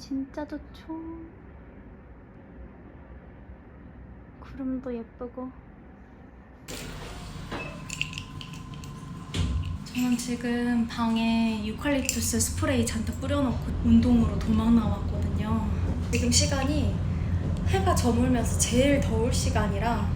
진짜 좋죠. 구름도 예쁘고. 저는 지금 방에 유칼립투스 스프레이 잔뜩 뿌려놓고 운동으로 도망 나왔거든요. 지금 시간이 해가 저물면서 제일 더울 시간이라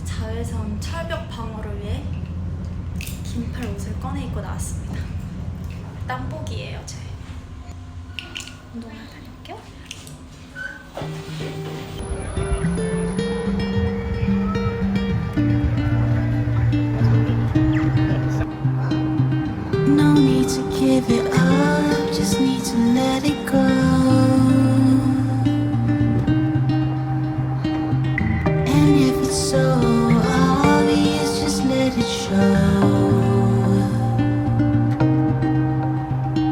자외선 철벽 방어를 위해 긴팔 옷을 꺼내 입고 나왔습니다. 땀복이에요, 제. 운동하러 다닐게요. No need to give it up, just need to let it go. And if it's so obvious, just let it show.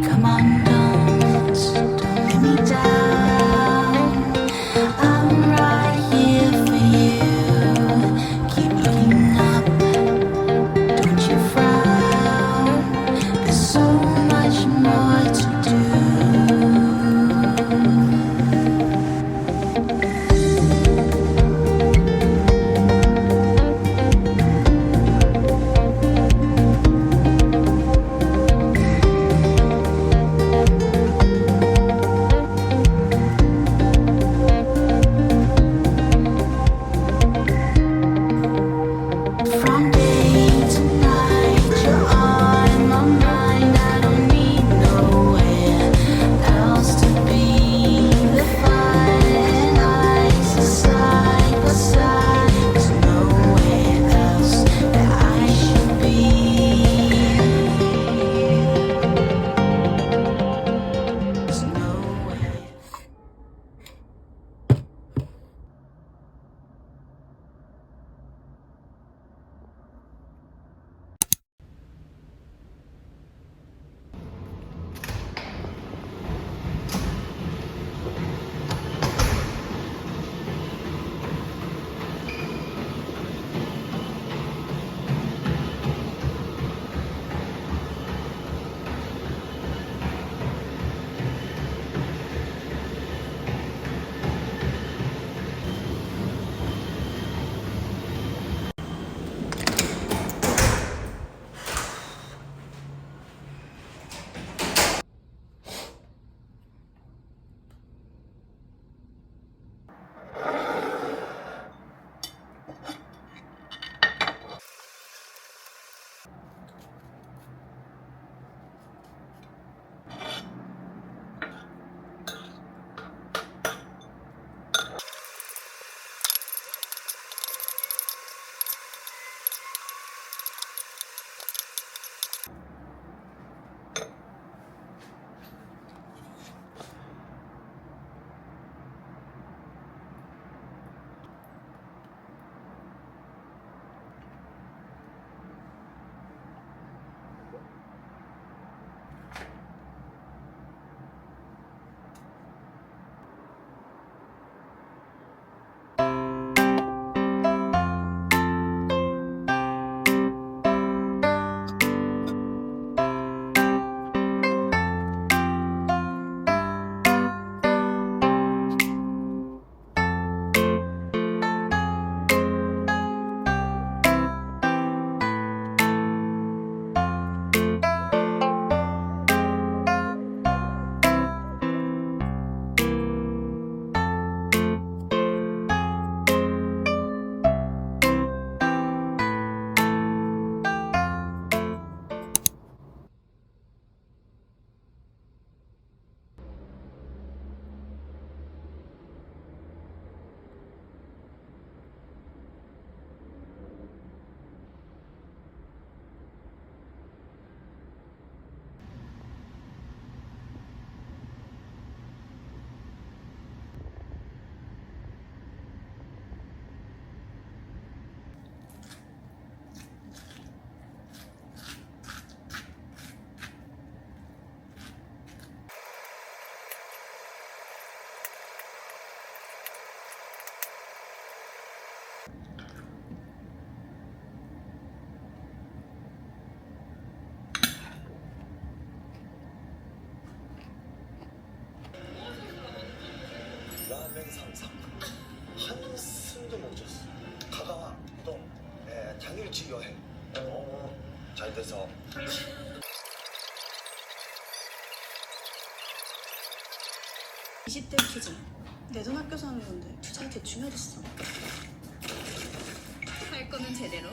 Come on, don't let me down. I'm right here for you. Keep looking up, don't you frown. There's so much more to do. 같이 여행. 잘 돼서. 20대 투자. 내 돈 아껴 사는 건데 투자를 대충 해줬어. 할 거는 제대로.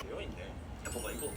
되어 있네. 봐봐 이거.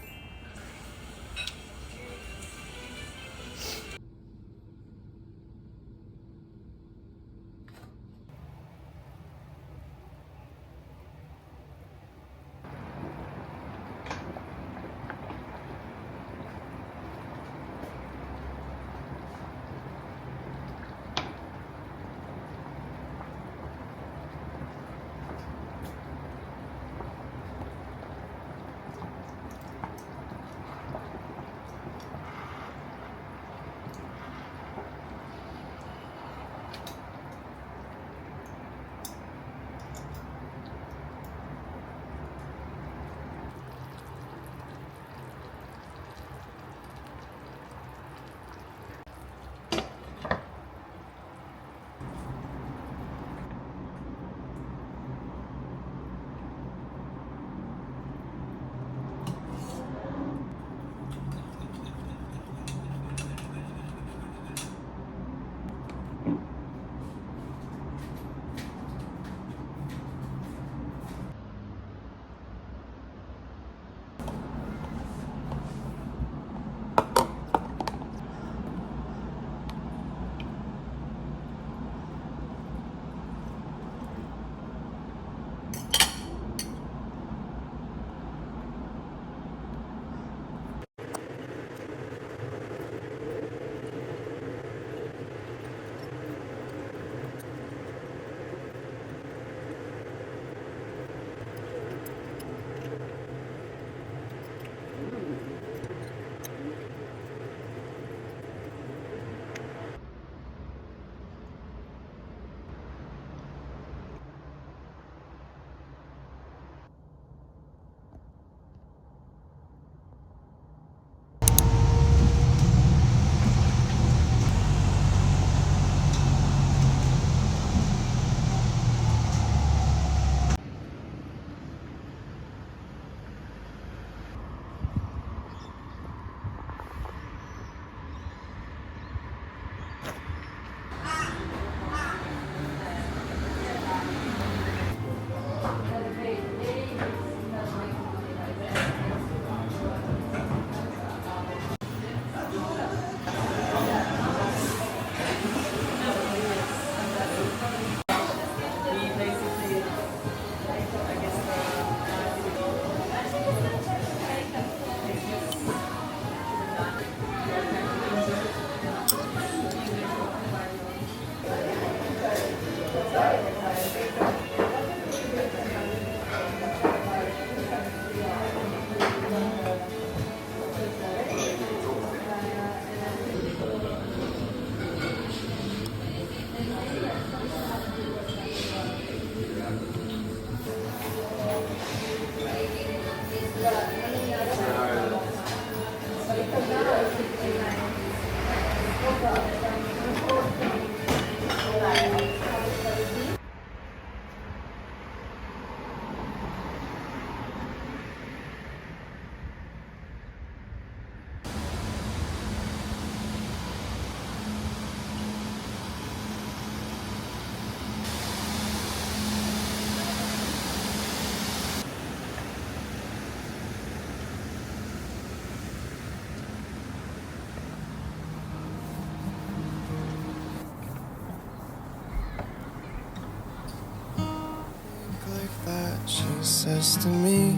She says to me,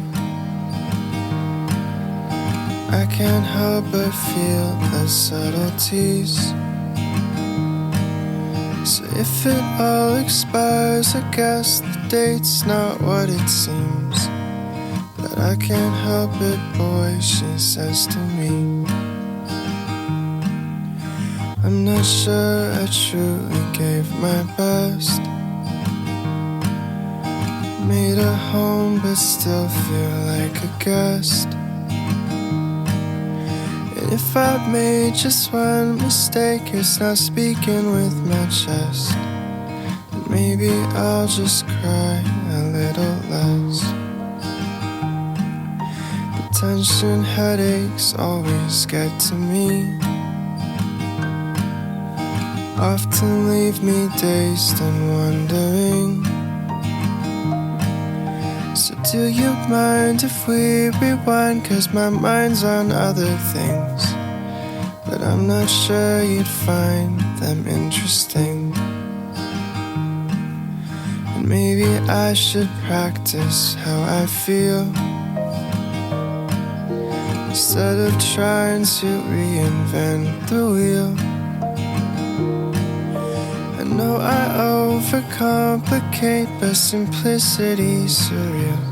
I can't help but feel the subtleties. So if it all expires, I guess the date's not what it seems. But I can't help it, boy, she says to me. I'm not sure I truly gave my best. Made a home but still feel like a guest. And if I've made just one mistake, it's not speaking with my chest. And maybe I'll just cry a little less. The tension, headaches always get to me, often leave me dazed and wondering. So do you mind if we rewind? 'Cause my mind's on other things, but I'm not sure you'd find them interesting. And maybe I should practice how I feel, instead of trying to reinvent the wheel. I know I overcomplicate, but simplicity's surreal.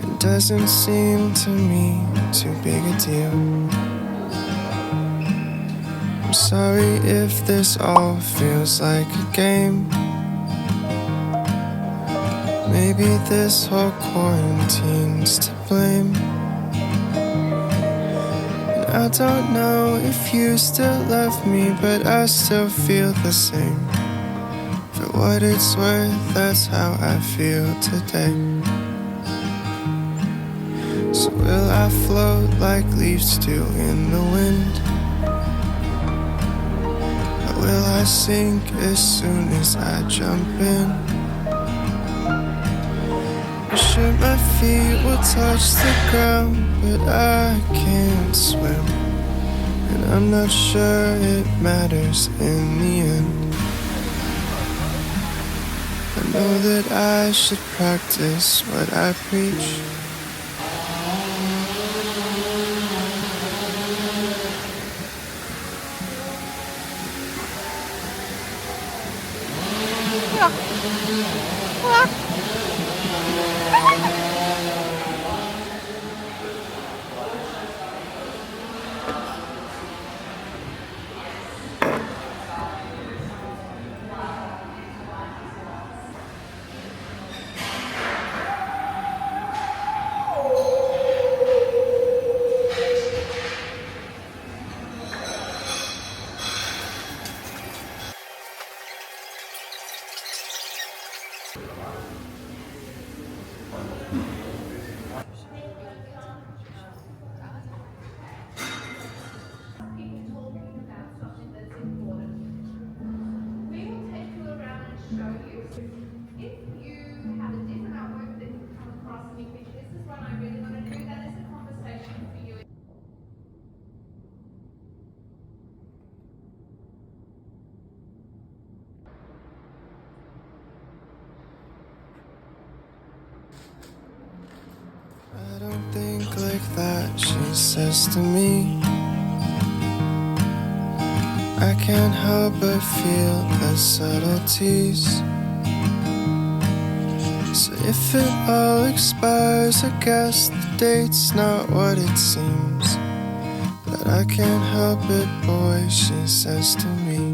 It doesn't seem to me too big a deal. I'm sorry if this all feels like a game. Maybe this whole quarantine's to blame. I don't know if you still love me, but I still feel the same. For what it's worth, that's how I feel today. So will I float like leaves do in the wind? Or will I sink as soon as I jump in? I'm sure my feet will touch the ground, but I can't swim, and I'm not sure it matters in the end. I know that I should practice what I preach. I don't think like that, she says to me. I can't help but feel the subtleties. So if it all expires, I guess the date's not what it seems. But I can't help it, boy, she says to me.